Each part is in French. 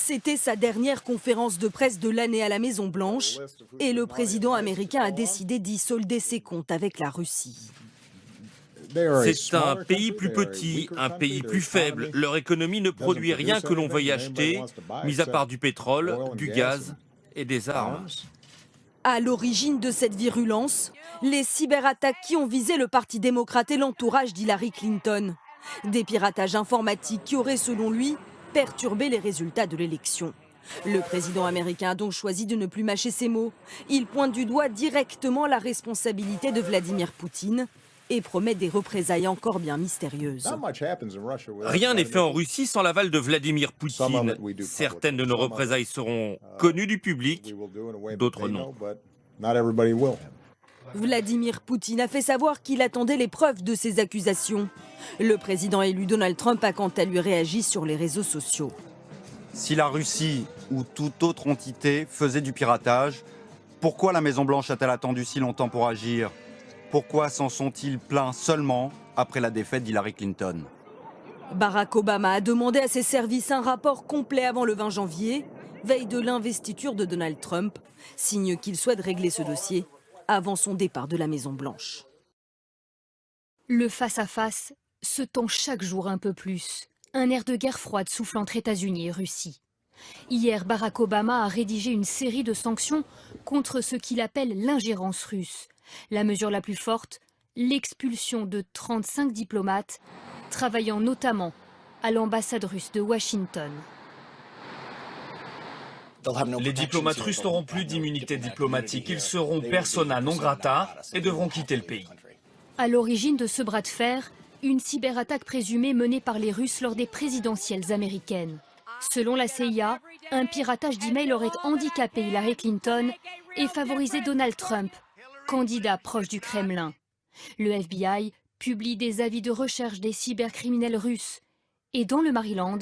C'était sa dernière conférence de presse de l'année à la Maison-Blanche et le président américain a décidé d'y solder ses comptes avec la Russie. C'est un pays plus petit, un pays plus faible. Leur économie ne produit rien que l'on veuille acheter, mis à part du pétrole, du gaz et des armes. À l'origine de cette virulence, les cyberattaques qui ont visé le Parti démocrate et l'entourage d'Hillary Clinton. Des piratages informatiques qui auraient, selon lui, perturbé les résultats de l'élection. Le président américain a donc choisi de ne plus mâcher ses mots. Il pointe du doigt directement la responsabilité de Vladimir Poutine et promet des représailles encore bien mystérieuses. Rien n'est fait en Russie sans l'aval de Vladimir Poutine. Certaines de nos représailles seront connues du public, d'autres non. Vladimir Poutine a fait savoir qu'il attendait les preuves de ces accusations. Le président élu Donald Trump a quant à lui réagi sur les réseaux sociaux. Si la Russie ou toute autre entité faisait du piratage, pourquoi la Maison-Blanche a-t-elle attendu si longtemps pour agir ? Pourquoi s'en sont-ils plaints seulement après la défaite d'Hillary Clinton ? Barack Obama a demandé à ses services un rapport complet avant le 20 janvier, veille de l'investiture de Donald Trump, signe qu'il souhaite régler ce dossier avant son départ de la Maison-Blanche. Le face-à-face se tend chaque jour un peu plus. Un air de guerre froide souffle entre États-Unis et Russie. Hier, Barack Obama a rédigé une série de sanctions contre ce qu'il appelle l'ingérence russe. La mesure la plus forte, l'expulsion de 35 diplomates, travaillant notamment à l'ambassade russe de Washington. Les diplomates russes n'auront plus d'immunité diplomatique. Ils seront persona non grata et devront quitter le pays. À l'origine de ce bras de fer, une cyberattaque présumée menée par les Russes lors des présidentielles américaines. Selon la CIA, un piratage d'emails aurait handicapé Hillary Clinton et favorisé Donald Trump, candidat proche du Kremlin. Le FBI publie des avis de recherche des cybercriminels russes. Et dans le Maryland,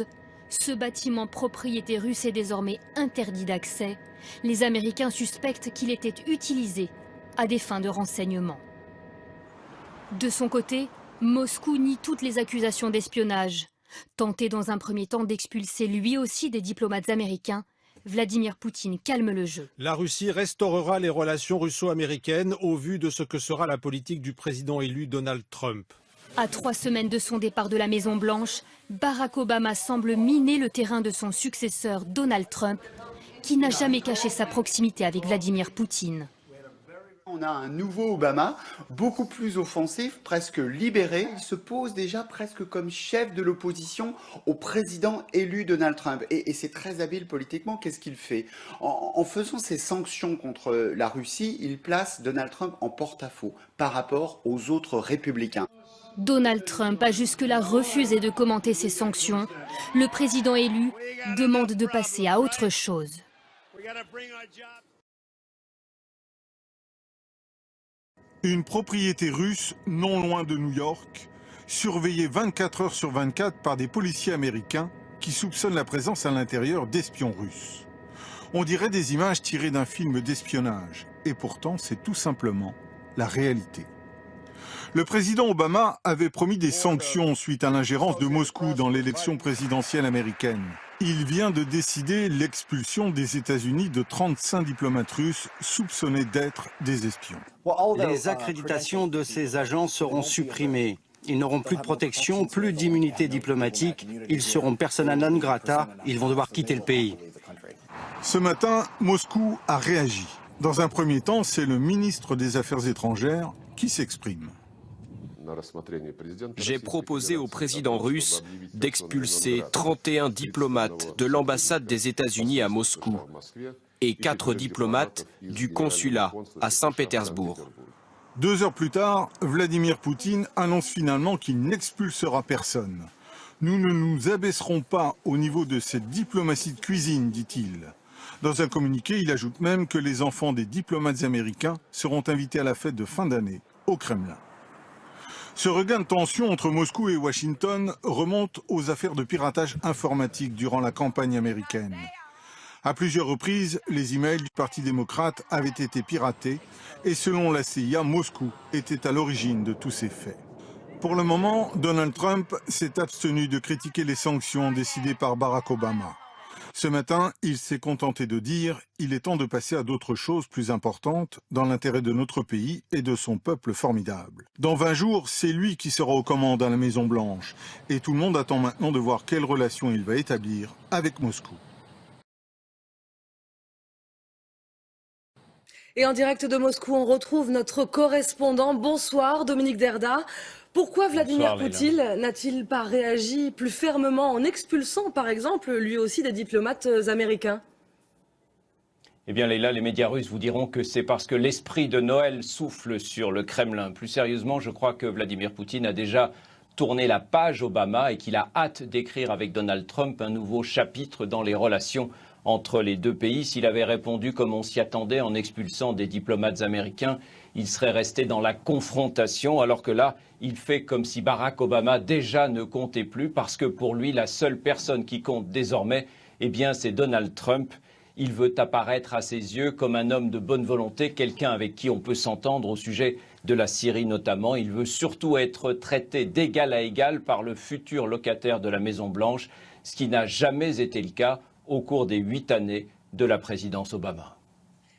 ce bâtiment propriété russe est désormais interdit d'accès. Les Américains suspectent qu'il était utilisé à des fins de renseignement. De son côté, Moscou nie toutes les accusations d'espionnage. Tenté dans un premier temps d'expulser lui aussi des diplomates américains, Vladimir Poutine calme le jeu. La Russie restaurera les relations russo-américaines au vu de ce que sera la politique du président élu Donald Trump. À 3 semaines de son départ de la Maison-Blanche, Barack Obama semble miner le terrain de son successeur Donald Trump, qui n'a jamais caché sa proximité avec Vladimir Poutine. On a un nouveau Obama, beaucoup plus offensif, presque libéré. Il se pose déjà presque comme chef de l'opposition au président élu Donald Trump. Et c'est très habile politiquement. Qu'est-ce qu'il fait ? En faisant ces sanctions contre la Russie, il place Donald Trump en porte-à-faux par rapport aux autres républicains. Donald Trump a jusque-là refusé de commenter ces sanctions. Le président élu demande de passer à autre chose. Une propriété russe non loin de New York, surveillée 24 heures sur 24 par des policiers américains qui soupçonnent la présence à l'intérieur d'espions russes. On dirait des images tirées d'un film d'espionnage, et pourtant c'est tout simplement la réalité. Le président Obama avait promis des sanctions suite à l'ingérence de Moscou dans l'élection présidentielle américaine. Il vient de décider l'expulsion des États-Unis de 35 diplomates russes soupçonnés d'être des espions. Les accréditations de ces agents seront supprimées. Ils n'auront plus de protection, plus d'immunité diplomatique. Ils seront persona non grata. Ils vont devoir quitter le pays. Ce matin, Moscou a réagi. Dans un premier temps, c'est le ministre des Affaires étrangères qui s'exprime. J'ai proposé au président russe d'expulser 31 diplomates de l'ambassade des États-Unis à Moscou et 4 diplomates du consulat à Saint-Pétersbourg. 2 heures plus tard, Vladimir Poutine annonce finalement qu'il n'expulsera personne. Nous ne nous abaisserons pas au niveau de cette diplomatie de cuisine, dit-il. Dans un communiqué, il ajoute même que les enfants des diplomates américains seront invités à la fête de fin d'année au Kremlin. Ce regain de tension entre Moscou et Washington remonte aux affaires de piratage informatique durant la campagne américaine. À plusieurs reprises, les emails du Parti démocrate avaient été piratés et selon la CIA, Moscou était à l'origine de tous ces faits. Pour le moment, Donald Trump s'est abstenu de critiquer les sanctions décidées par Barack Obama. Ce matin, il s'est contenté de dire « Il est temps de passer à d'autres choses plus importantes dans l'intérêt de notre pays et de son peuple formidable. » Dans 20 jours, c'est lui qui sera aux commandes à la Maison-Blanche. Et tout le monde attend maintenant de voir quelle relation il va établir avec Moscou. Et en direct de Moscou, on retrouve notre correspondant. Bonsoir Dominique Derda. Pourquoi Vladimir Poutine n'a-t-il pas réagi plus fermement en expulsant, par exemple, lui aussi des diplomates américains? Eh bien, Leïla, les médias russes vous diront que c'est parce que l'esprit de Noël souffle sur le Kremlin. Plus sérieusement, je crois que Vladimir Poutine a déjà tourné la page Obama et qu'il a hâte d'écrire avec Donald Trump un nouveau chapitre dans les relations entre les deux pays. S'il avait répondu comme on s'y attendait en expulsant des diplomates américains, il serait resté dans la confrontation, alors que là, il fait comme si Barack Obama déjà ne comptait plus, parce que pour lui, la seule personne qui compte désormais, eh bien, c'est Donald Trump. Il veut apparaître à ses yeux comme un homme de bonne volonté, quelqu'un avec qui on peut s'entendre au sujet de la Syrie notamment. Il veut surtout être traité d'égal à égal par le futur locataire de la Maison-Blanche, ce qui n'a jamais été le cas au cours des 8 années de la présidence Obama.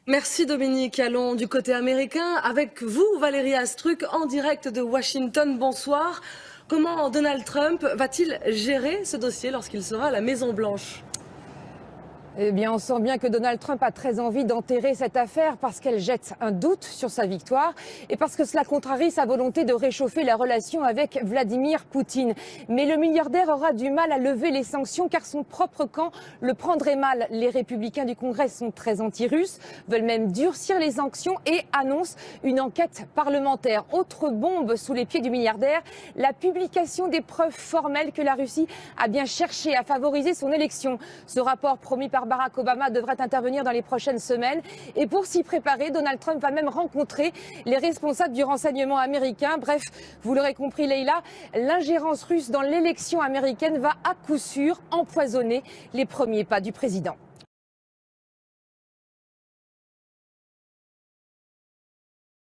Merci Dominique. Allons du côté américain avec vous, Valérie Astruc, en direct de Washington. Bonsoir. Comment Donald Trump va-t-il gérer ce dossier lorsqu'il sera à la Maison-Blanche ? Eh bien, on sent bien que Donald Trump a très envie d'enterrer cette affaire parce qu'elle jette un doute sur sa victoire et parce que cela contrarie sa volonté de réchauffer la relation avec Vladimir Poutine. Mais le milliardaire aura du mal à lever les sanctions car son propre camp le prendrait mal. Les républicains du Congrès sont très anti-russes, veulent même durcir les sanctions et annoncent une enquête parlementaire. Autre bombe sous les pieds du milliardaire, la publication des preuves formelles que la Russie a bien cherché à favoriser son élection. Ce rapport promis par Barack Obama devrait intervenir dans les prochaines semaines. Et pour s'y préparer, Donald Trump va même rencontrer les responsables du renseignement américain. Bref, vous l'aurez compris, Leïla, l'ingérence russe dans l'élection américaine va à coup sûr empoisonner les premiers pas du président.